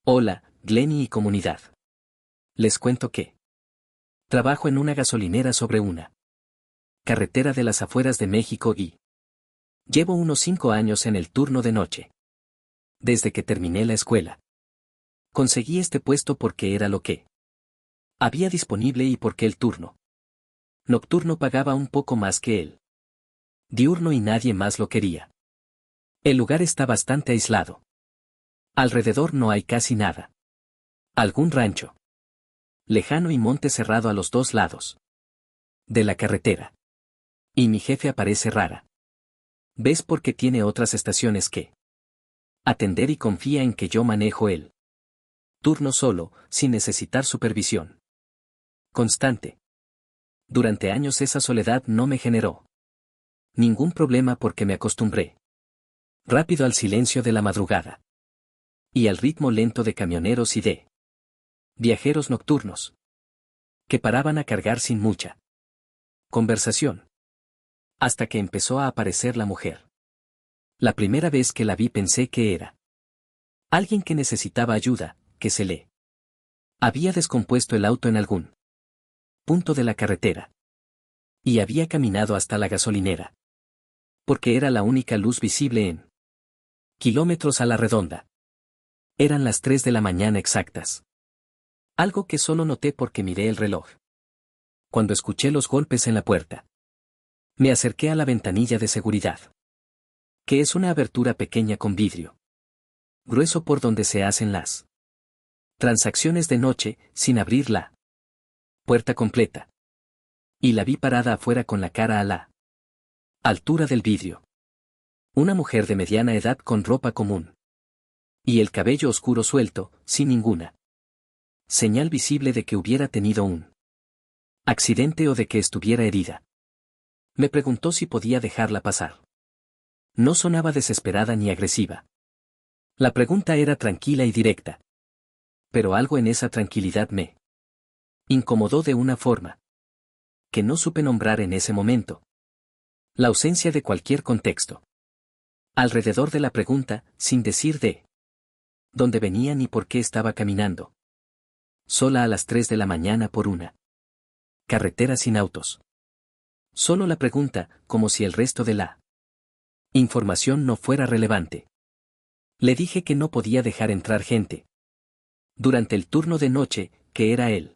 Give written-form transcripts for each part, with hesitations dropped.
Hola, Glenny y comunidad. Les cuento que trabajo en una gasolinera sobre una carretera de las afueras de México y llevo unos 5 años en el turno de noche. Desde que terminé la escuela. Conseguí este puesto porque era lo que había disponible y porque el turno nocturno pagaba un poco más que el diurno y nadie más lo quería. El lugar está bastante aislado. Alrededor no hay casi nada. Algún rancho lejano y monte cerrado a los dos lados de la carretera. Y mi jefe aparece rara. ¿Ves? Porque tiene otras estaciones que atender y confía en que yo manejo el turno solo, sin necesitar supervisión constante. Durante años esa soledad no me generó ningún problema porque me acostumbré rápido al silencio de la madrugada y al ritmo lento de camioneros y de viajeros nocturnos que paraban a cargar sin mucha conversación. Hasta que empezó a aparecer la mujer. La primera vez que la vi pensé que era alguien que necesitaba ayuda, que se le había descompuesto el auto en algún punto de la carretera. Y había caminado hasta la gasolinera. Porque era la única luz visible en kilómetros a la redonda. Eran las 3 de la mañana exactas. Algo que solo noté porque miré el reloj. Cuando escuché los golpes en la puerta. Me acerqué a la ventanilla de seguridad. Que es una abertura pequeña con vidrio grueso por donde se hacen las transacciones de noche, sin abrir la puerta completa. Y la vi parada afuera con la cara a la altura del vidrio. Una mujer de mediana edad con ropa común. Y el cabello oscuro suelto, sin ninguna señal visible de que hubiera tenido un accidente o de que estuviera herida. Me preguntó si podía dejarla pasar. No sonaba desesperada ni agresiva. La pregunta era tranquila y directa. Pero algo en esa tranquilidad me incomodó de una forma que no supe nombrar en ese momento. La ausencia de cualquier contexto alrededor de la pregunta, sin decir de dónde venía ni por qué estaba caminando sola a las 3 de la mañana por una carretera sin autos. Solo la pregunta, como si el resto de la información no fuera relevante. Le dije que no podía dejar entrar gente durante el turno de noche, que era el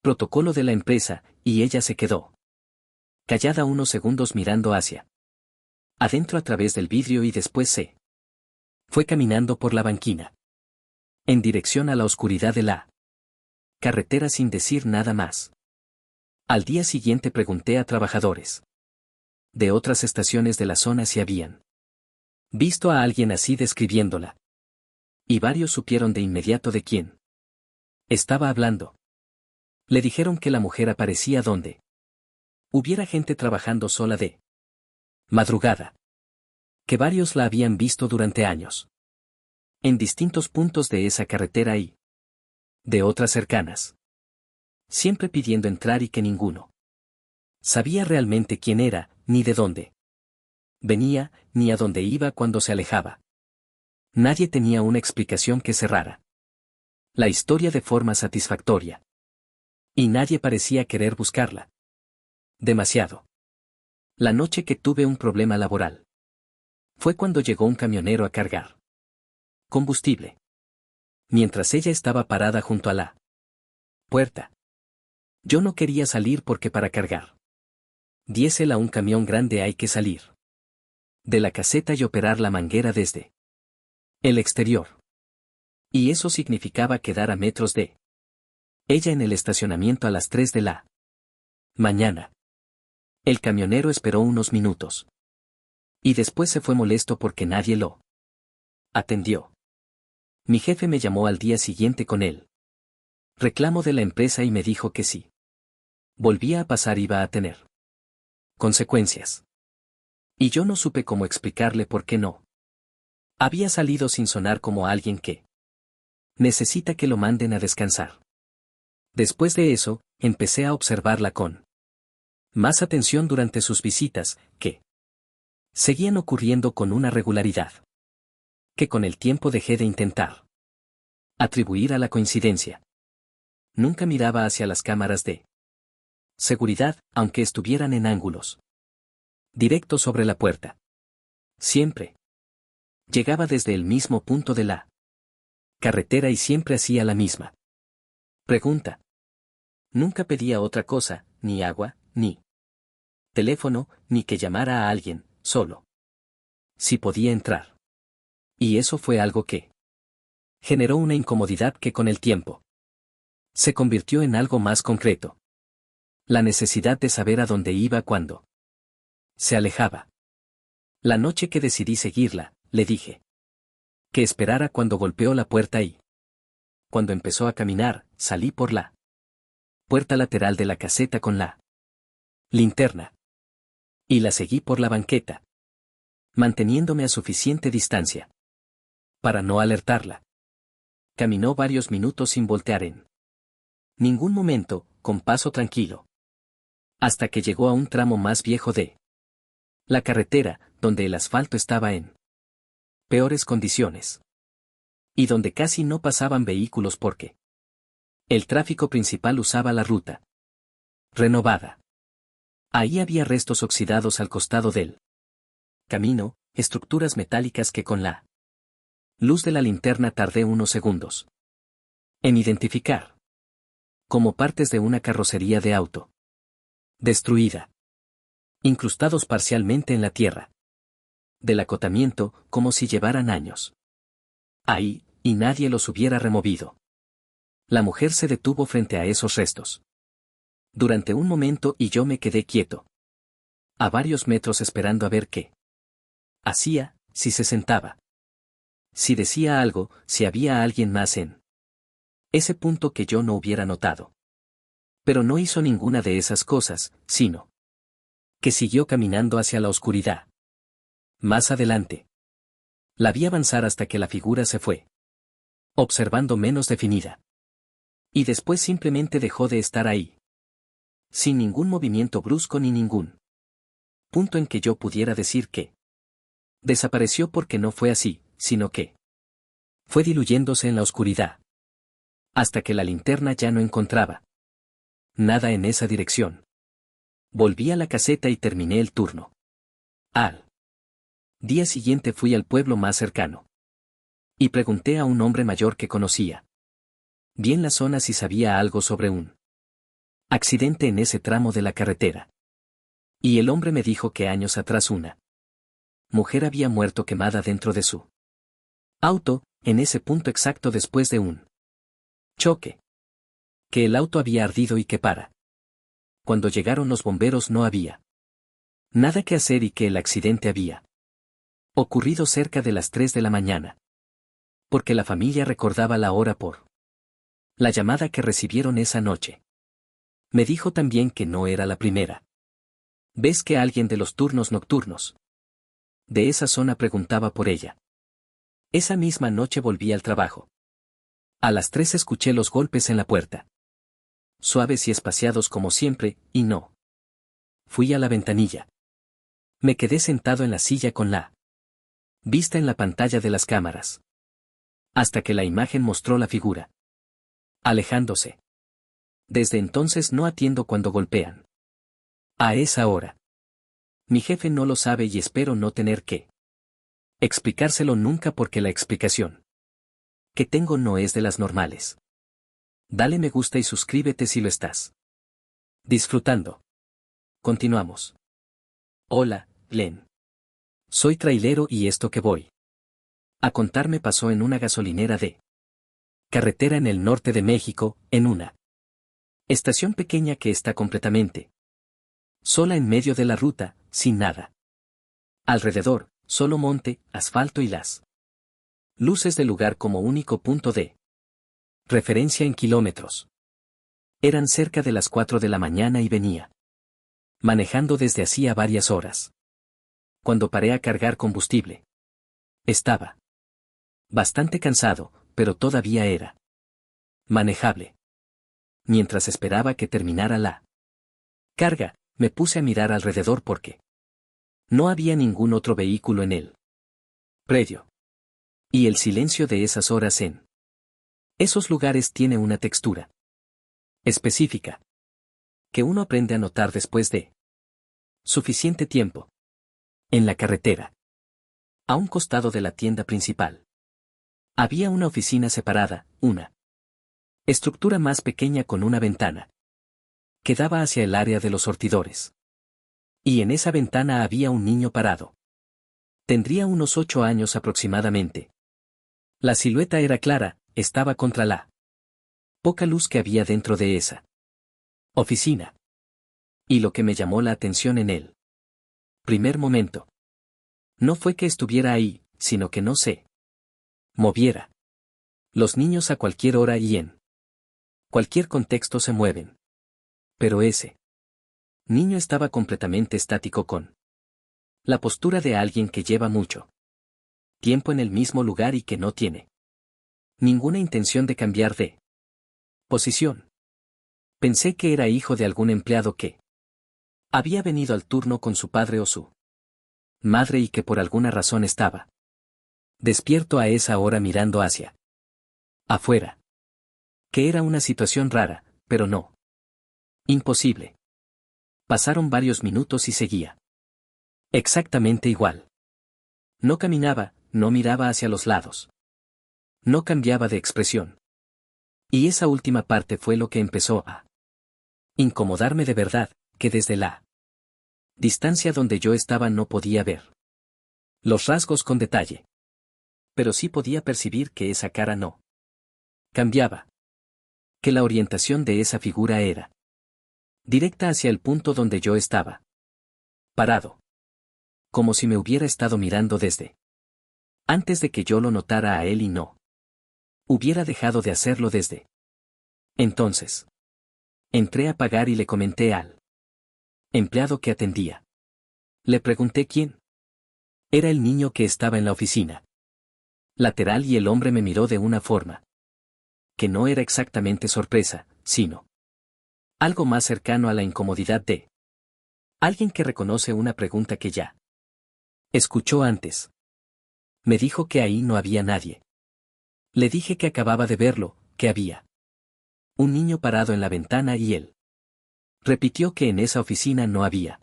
protocolo de la empresa, y ella se quedó callada unos segundos mirando hacia adentro a través del vidrio y después se fue caminando por la banquina en dirección a la oscuridad de la carretera sin decir nada más. Al día siguiente pregunté a trabajadores de otras estaciones de la zona si habían visto a alguien así describiéndola. Y varios supieron de inmediato de quién estaba hablando. Le dijeron que la mujer aparecía donde hubiera gente trabajando sola de madrugada. Que varios la habían visto durante años. En distintos puntos de esa carretera y de otras cercanas. Siempre pidiendo entrar y que ninguno sabía realmente quién era, ni de dónde venía, ni a dónde iba cuando se alejaba. Nadie tenía una explicación que cerrara la historia de forma satisfactoria. Y nadie parecía querer buscarla. Demasiado. La noche que tuve un problema laboral fue cuando llegó un camionero a cargar combustible. Mientras ella estaba parada junto a la puerta. Yo no quería salir porque para cargar diésel a un camión grande hay que salir de la caseta y operar la manguera desde el exterior. Y eso significaba quedar a metros de ella en el estacionamiento a las 3 de la mañana. El camionero esperó unos minutos. Y después se fue molesto porque nadie lo atendió. Mi jefe me llamó al día siguiente con él reclamo de la empresa y me dijo que si volvía a pasar iba a tener consecuencias. Y yo no supe cómo explicarle por qué no. Había salido sin sonar como alguien que necesita que lo manden a descansar. Después de eso, empecé a observarla con más atención durante sus visitas, que seguían ocurriendo con una regularidad que con el tiempo dejé de intentar atribuir a la coincidencia. Nunca miraba hacia las cámaras de seguridad, aunque estuvieran en ángulos directo sobre la puerta. Siempre llegaba desde el mismo punto de la carretera y siempre hacía la misma pregunta. Nunca pedía otra cosa, ni agua, ni teléfono, ni que llamara a alguien, solo si podía entrar. Y eso fue algo que generó una incomodidad que con el tiempo se convirtió en algo más concreto. La necesidad de saber a dónde iba cuando se alejaba. La noche que decidí seguirla, le dije que esperara cuando golpeó la puerta y cuando empezó a caminar, salí por la puerta lateral de la caseta con la linterna y la seguí por la banqueta, manteniéndome a suficiente distancia para no alertarla. Caminó varios minutos sin voltear en ningún momento, con paso tranquilo, hasta que llegó a un tramo más viejo de la carretera, donde el asfalto estaba en peores condiciones y donde casi no pasaban vehículos porque el tráfico principal usaba la ruta renovada. Ahí había restos oxidados al costado del camino, estructuras metálicas que con la luz de la linterna tardé unos segundos en identificar como partes de una carrocería de auto destruida, incrustados parcialmente en la tierra del acotamiento, como si llevaran años ahí, y nadie los hubiera removido. La mujer se detuvo frente a esos restos durante un momento y yo me quedé quieto a varios metros esperando a ver qué hacía, si se sentaba, si decía algo, si había alguien más en ese punto que yo no hubiera notado. Pero no hizo ninguna de esas cosas, sino que siguió caminando hacia la oscuridad. Más adelante, la vi avanzar hasta que la figura se fue observando menos definida. Y después simplemente dejó de estar ahí. Sin ningún movimiento brusco ni ningún punto en que yo pudiera decir que desapareció, porque no fue así, sino que fue diluyéndose en la oscuridad. Hasta que la linterna ya no encontraba nada en esa dirección. Volví a la caseta y terminé el turno. Al día siguiente fui al pueblo más cercano y pregunté a un hombre mayor que conocía bien la zona si sabía algo sobre un accidente en ese tramo de la carretera. Y el hombre me dijo que años atrás una mujer había muerto quemada dentro de su auto, en ese punto exacto después de un choque. Que el auto había ardido y que cuando llegaron los bomberos no había nada que hacer y que el accidente había ocurrido cerca de las 3 de la mañana. Porque la familia recordaba la hora por la llamada que recibieron esa noche. Me dijo también que no era la primera vez que alguien de los turnos nocturnos de esa zona preguntaba por ella. Esa misma noche volví al trabajo. A las 3 escuché los golpes en la puerta. Suaves y espaciados como siempre, y no. Fui a la ventanilla. Me quedé sentado en la silla con la vista en la pantalla de las cámaras. Hasta que la imagen mostró la figura alejándose. Desde entonces no atiendo cuando golpean. A esa hora. Mi jefe no lo sabe y espero no tener que explicárselo nunca, porque la explicación que tengo no es de las normales. Dale me gusta y suscríbete si lo estás disfrutando. Continuamos. Hola, Len. Soy trailero y esto que voy a contar me pasó en una gasolinera de carretera en el norte de México, en una estación pequeña que está completamente sola en medio de la ruta, sin nada alrededor, solo monte, asfalto y las luces del lugar como único punto de referencia en kilómetros. Eran cerca de las 4 de la mañana y venía manejando desde hacía varias horas. Cuando paré a cargar combustible, estaba bastante cansado, pero todavía era manejable. Mientras esperaba que terminara la carga, me puse a mirar alrededor porque no había ningún otro vehículo en el predio. Y el silencio de esas horas en Esos lugares tienen una textura específica que uno aprende a notar después de suficiente tiempo. En la carretera, a un costado de la tienda principal, había una oficina separada, una estructura más pequeña con una ventana que daba hacia el área de los surtidores. Y en esa ventana había un niño parado. Tendría unos 8 años aproximadamente. La silueta era clara, estaba contra la poca luz que había dentro de esa oficina. Y lo que me llamó la atención en él primer momento no fue que estuviera ahí, sino que no se moviera. Los niños a cualquier hora y en cualquier contexto se mueven. Pero ese niño estaba completamente estático con la postura de alguien que lleva mucho tiempo en el mismo lugar y que no tiene ninguna intención de cambiar de posición. Pensé que era hijo de algún empleado que había venido al turno con su padre o su madre y que por alguna razón estaba despierto a esa hora mirando hacia afuera. Que era una situación rara, pero no imposible. Pasaron varios minutos y seguía exactamente igual. No caminaba, no miraba hacia los lados. No cambiaba de expresión. Y esa última parte fue lo que empezó a incomodarme de verdad, que desde la distancia donde yo estaba no podía ver los rasgos con detalle. Pero sí podía percibir que esa cara no cambiaba. Que la orientación de esa figura era directa hacia el punto donde yo estaba parado. Como si me hubiera estado mirando desde antes de que yo lo notara a él y no hubiera dejado de hacerlo desde entonces. Entré a pagar y le comenté al empleado que atendía. Le pregunté quién era el niño que estaba en la oficina lateral y el hombre me miró de una forma que no era exactamente sorpresa, sino algo más cercano a la incomodidad de alguien que reconoce una pregunta que ya escuchó antes. Me dijo que ahí no había nadie. Le dije que acababa de verlo, que había un niño parado en la ventana y él repitió que en esa oficina no había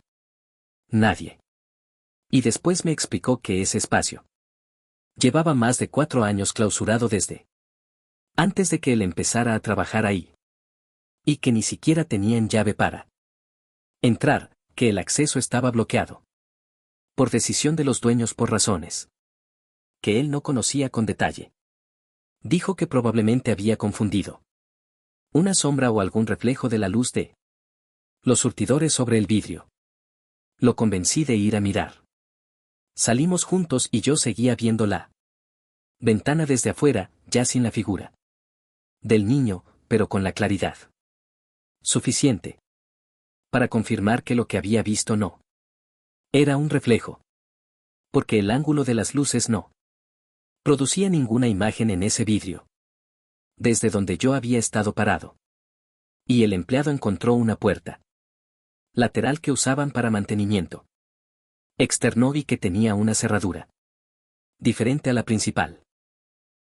nadie. Y después me explicó que ese espacio llevaba más de 4 años clausurado desde antes de que él empezara a trabajar ahí. Y que ni siquiera tenían llave para entrar, que el acceso estaba bloqueado por decisión de los dueños por razones que él no conocía con detalle. Dijo que probablemente había confundido una sombra o algún reflejo de la luz de los surtidores sobre el vidrio. Lo convencí de ir a mirar. Salimos juntos y yo seguía viendo la ventana desde afuera, ya sin la figura del niño, pero con la claridad suficiente para confirmar que lo que había visto no era un reflejo. Porque el ángulo de las luces no producía ninguna imagen en ese vidrio desde donde yo había estado parado. Y el empleado encontró una puerta lateral que usaban para mantenimiento externo y que tenía una cerradura diferente a la principal.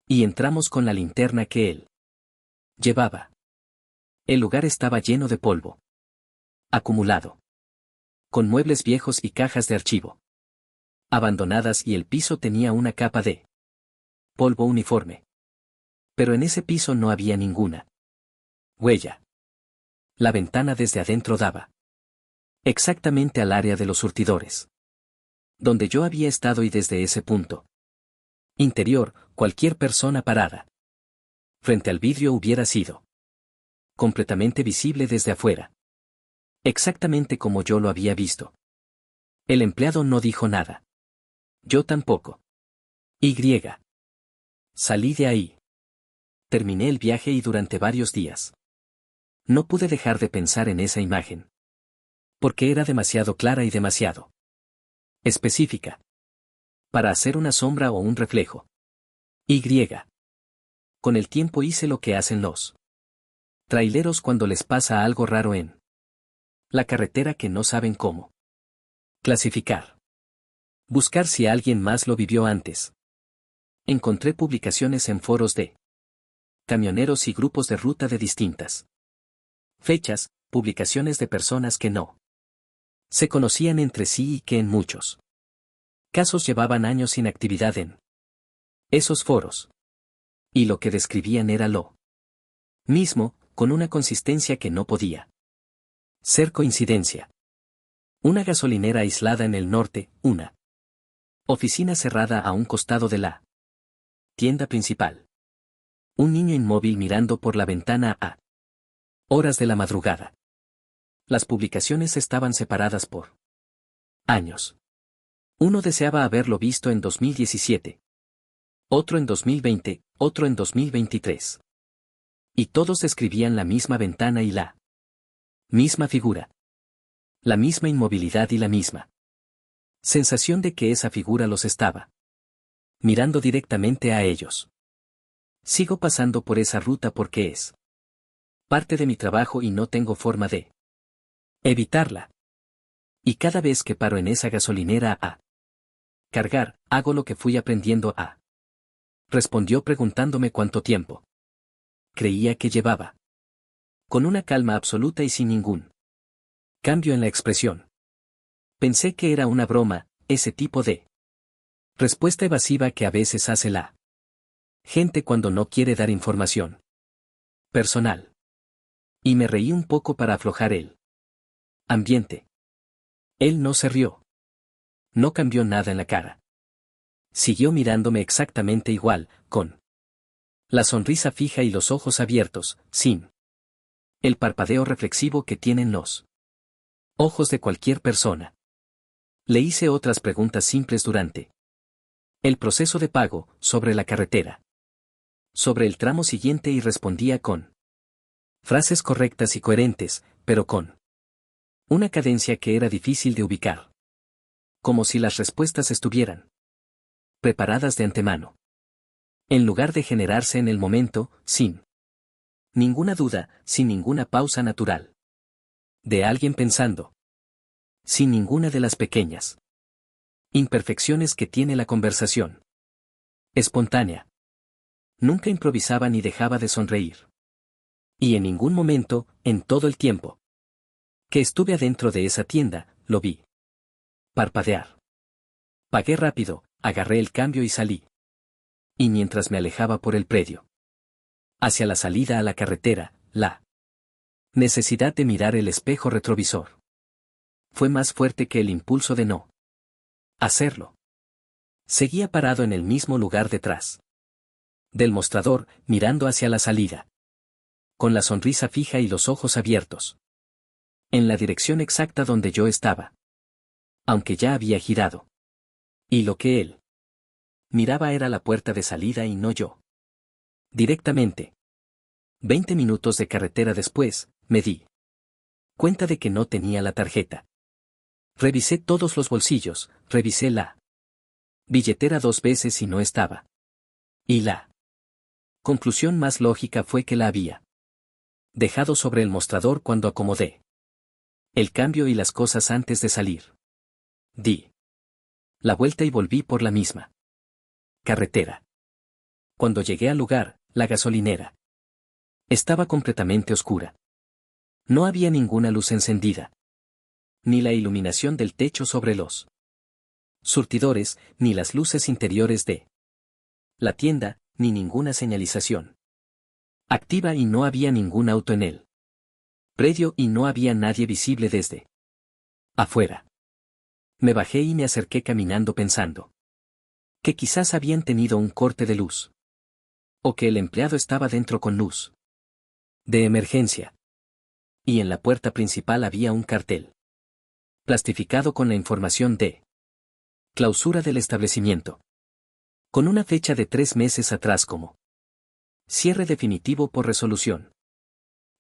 Y entramos con la linterna que él llevaba. El lugar estaba lleno de polvo acumulado, con muebles viejos y cajas de archivo abandonadas y el piso tenía una capa de polvo uniforme. Pero en ese piso no había ninguna huella. La ventana desde adentro daba exactamente al área de los surtidores, donde yo había estado y desde ese punto interior, cualquier persona parada frente al vidrio hubiera sido completamente visible desde afuera. Exactamente como yo lo había visto. El empleado no dijo nada. Yo tampoco. Y. Salí de ahí. Terminé el viaje y durante varios días no pude dejar de pensar en esa imagen. Porque era demasiado clara y demasiado específica para hacer una sombra o un reflejo. Y. Con el tiempo hice lo que hacen los traileros cuando les pasa algo raro en la carretera que no saben cómo clasificar. Buscar si alguien más lo vivió antes. Encontré publicaciones en foros de camioneros y grupos de ruta de distintas fechas, publicaciones de personas que no se conocían entre sí y que en muchos casos llevaban años sin actividad en esos foros. Y lo que describían era lo mismo, con una consistencia que no podía ser coincidencia. Una gasolinera aislada en el norte, una oficina cerrada a un costado de la tienda principal. Un niño inmóvil mirando por la ventana a horas de la madrugada. Las publicaciones estaban separadas por años. Uno deseaba haberlo visto en 2017. Otro en 2020, otro en 2023. Y todos describían la misma ventana y la misma figura. La misma inmovilidad y la misma sensación de que esa figura los estaba mirando directamente a ellos. Sigo pasando por esa ruta porque es parte de mi trabajo y no tengo forma de evitarla. Y cada vez que paro en esa gasolinera a cargar, hago lo que fui aprendiendo a. Respondió preguntándome cuánto tiempo creía que llevaba. Con una calma absoluta y sin ningún cambio en la expresión. Pensé que era una broma, ese tipo de respuesta evasiva que a veces hace la gente cuando no quiere dar información personal. Y me reí un poco para aflojar el ambiente. Él no se rió. No cambió nada en la cara. Siguió mirándome exactamente igual, con la sonrisa fija y los ojos abiertos, sin el parpadeo reflexivo que tienen los ojos de cualquier persona. Le hice otras preguntas simples durante el proceso de pago, sobre la carretera, sobre el tramo siguiente y respondía con frases correctas y coherentes, pero con una cadencia que era difícil de ubicar. Como si las respuestas estuvieran preparadas de antemano. En lugar de generarse en el momento, sin ninguna duda, sin ninguna pausa natural. De alguien pensando. Sin ninguna de las pequeñas imperfecciones que tiene la conversación. Espontánea. Nunca improvisaba ni dejaba de sonreír. Y en ningún momento, en todo el tiempo que estuve adentro de esa tienda, lo vi parpadear. Pagué rápido, agarré el cambio y salí. Y mientras me alejaba por el predio hacia la salida a la carretera, la necesidad de mirar el espejo retrovisor fue más fuerte que el impulso de no hacerlo. Seguía parado en el mismo lugar detrás del mostrador, mirando hacia la salida, con la sonrisa fija y los ojos abiertos, en la dirección exacta donde yo estaba, aunque ya había girado. Y lo que él miraba era la puerta de salida y no yo. Directamente. 20 minutos de carretera después, me di cuenta de que no tenía la tarjeta. Revisé todos los bolsillos, revisé la billetera 2 veces y no estaba. Y la conclusión más lógica fue que la había dejado sobre el mostrador cuando acomodé el cambio y las cosas antes de salir. Di la vuelta y volví por la misma carretera. Cuando llegué al lugar, la gasolinera estaba completamente oscura. No había ninguna luz encendida. Ni la iluminación del techo sobre los surtidores, ni las luces interiores de la tienda, ni ninguna señalización activa y no había ningún auto en el predio y no había nadie visible desde afuera. Me bajé y me acerqué caminando pensando que quizás habían tenido un corte de luz. O que el empleado estaba dentro con luz de emergencia. Y en la puerta principal había un cartel plastificado con la información de clausura del establecimiento. Con una fecha de 3 meses atrás como cierre definitivo por resolución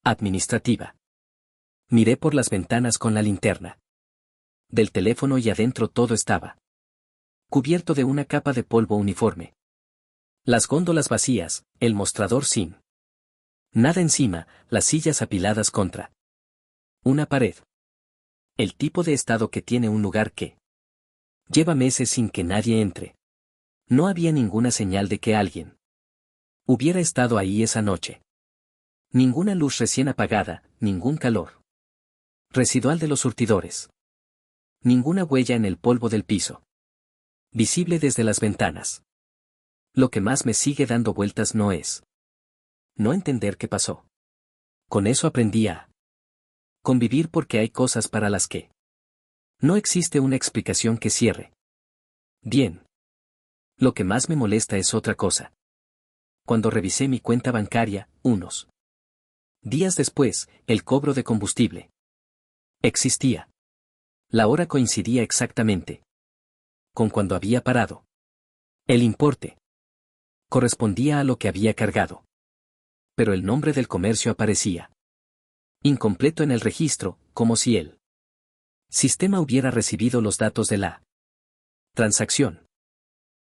administrativa. Miré por las ventanas con la linterna del teléfono y adentro todo estaba cubierto de una capa de polvo uniforme. Las góndolas vacías, el mostrador sin nada encima, las sillas apiladas contra una pared. El tipo de estado que tiene un lugar que lleva meses sin que nadie entre. No había ninguna señal de que alguien Hubiera estado ahí esa noche. Ninguna luz recién apagada, ningún calor residual de los surtidores. Ninguna huella en el polvo del piso, visible desde las ventanas. Lo que más me sigue dando vueltas no es no entender qué pasó. Con eso aprendí a convivir, porque hay cosas para las que no existe una explicación que cierre bien. Lo que más me molesta es otra cosa. Cuando revisé mi cuenta bancaria, unos días después, el cobro de combustible existía. La hora coincidía exactamente con cuando había parado. El importe correspondía a lo que había cargado. Pero el nombre del comercio aparecía incompleto en el registro, como si el sistema hubiera recibido los datos de la transacción,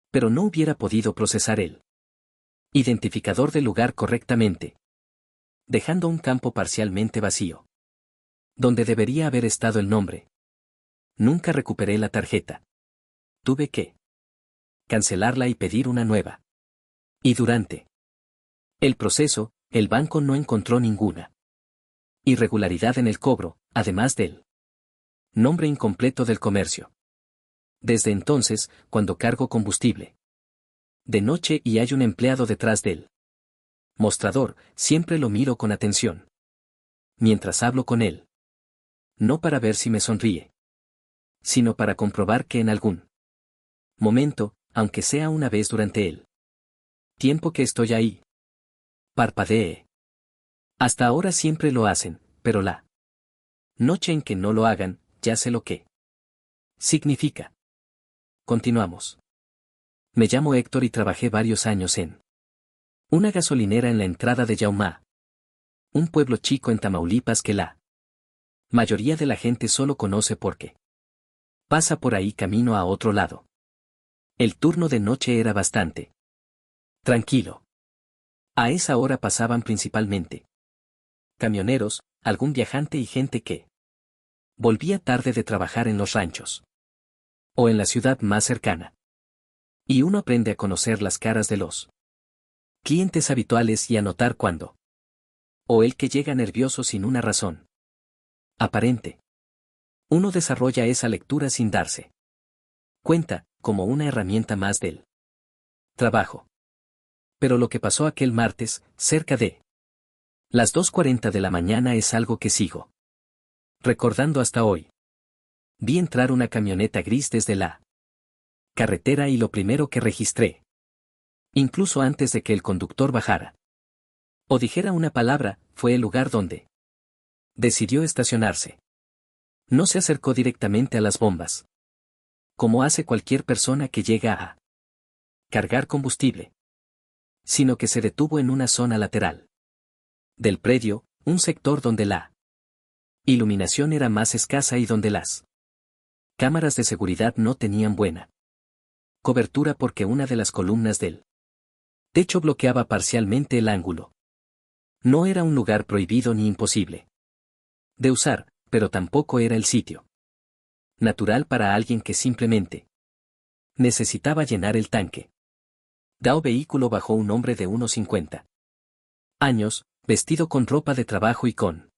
pero no hubiera podido procesar el identificador del lugar correctamente, dejando un campo parcialmente vacío, donde debería haber estado el nombre. Nunca recuperé la tarjeta. Tuve que cancelarla y pedir una nueva. Y durante el proceso, el banco no encontró ninguna irregularidad en el cobro, además del nombre incompleto del comercio. Desde entonces, cuando cargo combustible de noche y hay un empleado detrás del mostrador, siempre lo miro con atención mientras hablo con él. No para ver si me sonríe, sino para comprobar que en algún momento, aunque sea una vez durante el tiempo que estoy ahí, parpadee. Hasta ahora siempre lo hacen, pero la noche en que no lo hagan, ya sé lo que significa. Continuamos. Me llamo Héctor y trabajé varios años en una gasolinera en la entrada de Yaumá, un pueblo chico en Tamaulipas que la mayoría de la gente solo conoce porque pasa por ahí camino a otro lado. El turno de noche era bastante tranquilo. A esa hora pasaban principalmente camioneros, algún viajante y gente que volvía tarde de trabajar en los ranchos o en la ciudad más cercana. Y uno aprende a conocer las caras de los clientes habituales y a notar cuándo o el que llega nervioso sin una razón aparente. Uno desarrolla esa lectura sin darse cuenta, como una herramienta más del trabajo. Pero lo que pasó aquel martes, cerca de las 2:40 de la mañana, es algo que sigo recordando hasta hoy. Vi entrar una camioneta gris desde la carretera y lo primero que registré, incluso antes de que el conductor bajara o dijera una palabra, fue el lugar donde decidió estacionarse. No se acercó directamente a las bombas, como hace cualquier persona que llega a cargar combustible, sino que se detuvo en una zona lateral del predio, un sector donde la iluminación era más escasa y donde las cámaras de seguridad no tenían buena cobertura porque una de las columnas del techo bloqueaba parcialmente el ángulo. No era un lugar prohibido ni imposible de usar, pero tampoco era el sitio natural para alguien que simplemente necesitaba llenar el tanque. Dao vehículo bajó un hombre de unos 50 años, vestido con ropa de trabajo y con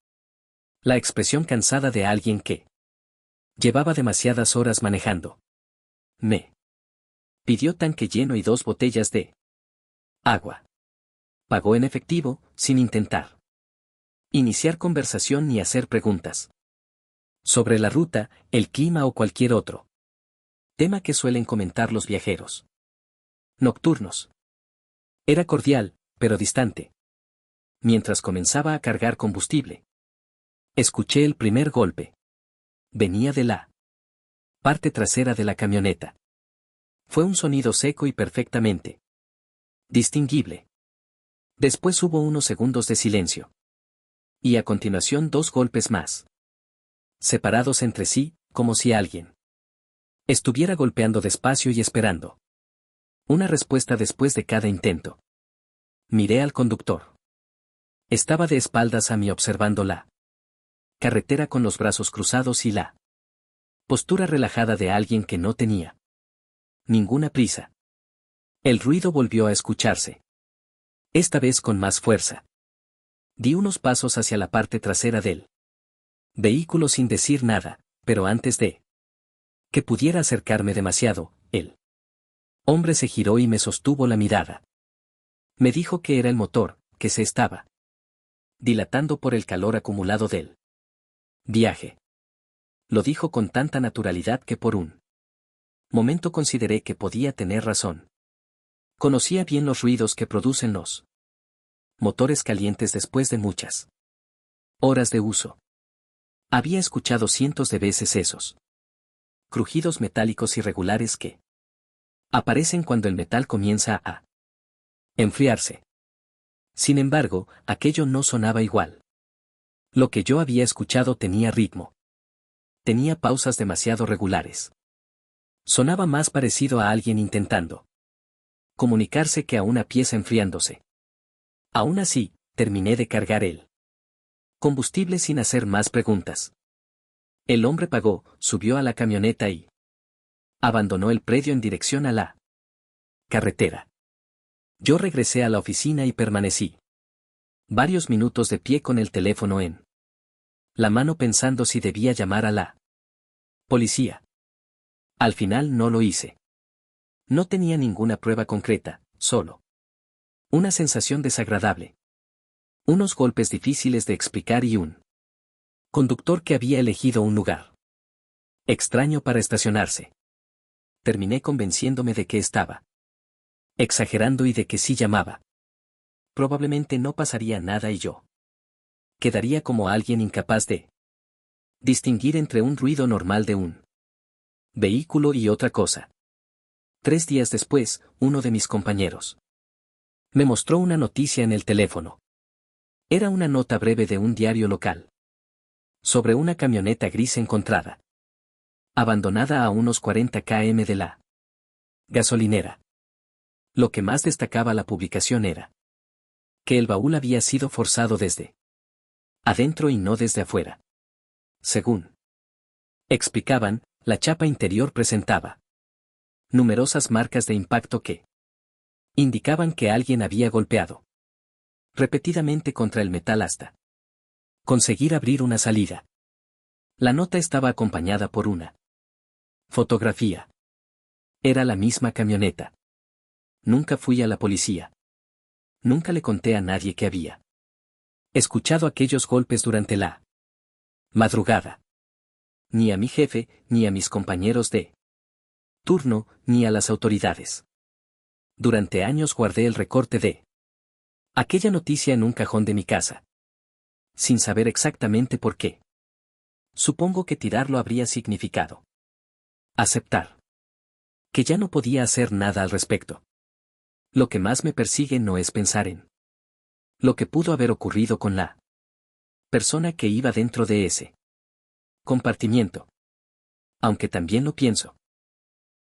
la expresión cansada de alguien que llevaba demasiadas horas manejando. Me pidió tanque lleno y 2 botellas de agua. Pagó en efectivo, sin intentar iniciar conversación ni hacer preguntas sobre la ruta, el clima o cualquier otro tema que suelen comentar los viajeros nocturnos. Era cordial, pero distante. Mientras comenzaba a cargar combustible, escuché el primer golpe. Venía de la parte trasera de la camioneta. Fue un sonido seco y perfectamente distinguible. Después hubo unos segundos de silencio. Y a continuación 2 golpes más, separados entre sí, como si alguien estuviera golpeando despacio y esperando una respuesta después de cada intento. Miré al conductor. Estaba de espaldas a mí observando la carretera con los brazos cruzados y la postura relajada de alguien que no tenía ninguna prisa. El ruido volvió a escucharse. Esta vez con más fuerza. Di unos pasos hacia la parte trasera del vehículo sin decir nada, pero antes de que pudiera acercarme demasiado, el hombre se giró y me sostuvo la mirada. Me dijo que era el motor, que se estaba dilatando por el calor acumulado del viaje. Lo dijo con tanta naturalidad que por un momento consideré que podía tener razón. Conocía bien los ruidos que producen los motores calientes después de muchas horas de uso. Había escuchado cientos de veces esos crujidos metálicos irregulares que aparecen cuando el metal comienza a enfriarse. Sin embargo, aquello no sonaba igual. Lo que yo había escuchado tenía ritmo. Tenía pausas demasiado regulares. Sonaba más parecido a alguien intentando comunicarse que a una pieza enfriándose. Aún así, terminé de cargar el combustible sin hacer más preguntas. El hombre pagó, subió a la camioneta y abandonó el predio en dirección a la carretera. Yo regresé a la oficina y permanecí varios minutos de pie con el teléfono en la mano pensando si debía llamar a la policía. Al final no lo hice. No tenía ninguna prueba concreta, solo una sensación desagradable. Unos golpes difíciles de explicar y un conductor que había elegido un lugar extraño para estacionarse. Terminé convenciéndome de que estaba exagerando y de que si llamaba, probablemente no pasaría nada y yo quedaría como alguien incapaz de distinguir entre un ruido normal de un vehículo y otra cosa. 3 días después, uno de mis compañeros me mostró una noticia en el teléfono. Era una nota breve de un diario local sobre una camioneta gris encontrada abandonada a unos 40 km de la gasolinera. Lo que más destacaba la publicación era que el baúl había sido forzado desde adentro y no desde afuera. Según explicaban, la chapa interior presentaba numerosas marcas de impacto que indicaban que alguien había golpeado repetidamente contra el metal hasta conseguir abrir una salida. La nota estaba acompañada por una fotografía. Era la misma camioneta. Nunca fui a la policía. Nunca le conté a nadie que había escuchado aquellos golpes durante la madrugada. Ni a mi jefe, ni a mis compañeros de turno, ni a las autoridades. Durante años guardé el recorte de aquella noticia en un cajón de mi casa, sin saber exactamente por qué. Supongo que tirarlo habría significado aceptar que ya no podía hacer nada al respecto. Lo que más me persigue no es pensar en lo que pudo haber ocurrido con la persona que iba dentro de ese compartimiento. Aunque también lo pienso.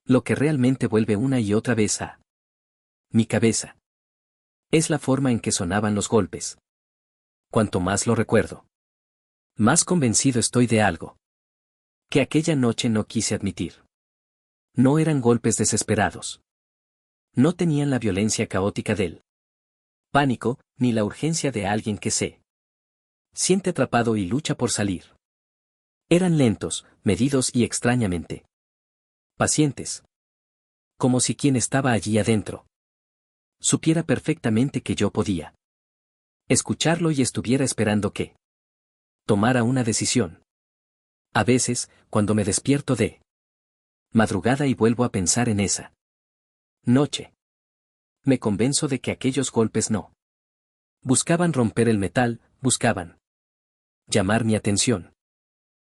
Lo que realmente vuelve una y otra vez a mi cabeza es la forma en que sonaban los golpes. Cuanto más lo recuerdo, más convencido estoy de algo que aquella noche no quise admitir. No eran golpes desesperados. No tenían la violencia caótica del pánico, ni la urgencia de alguien que se siente atrapado y lucha por salir. Eran lentos, medidos y extrañamente pacientes. Como si quien estaba allí adentro supiera perfectamente que yo podía escucharlo y estuviera esperando que tomara una decisión. A veces, cuando me despierto de madrugada y vuelvo a pensar en esa noche, me convenzo de que aquellos golpes no buscaban romper el metal, buscaban llamar mi atención.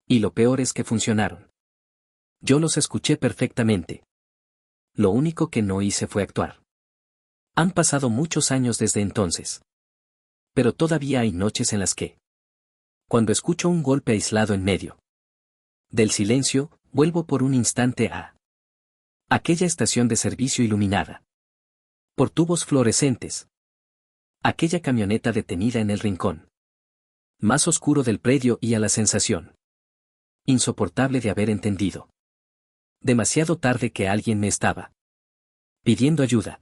Y lo peor es que funcionaron. Yo los escuché perfectamente. Lo único que no hice fue actuar. Han pasado muchos años desde entonces. Pero todavía hay noches en las que, cuando escucho un golpe aislado en medio del silencio, vuelvo por un instante a aquella estación de servicio iluminada por tubos fluorescentes. Aquella camioneta detenida en el rincón más oscuro del predio y a la sensación insoportable de haber entendido demasiado tarde que alguien me estaba pidiendo ayuda.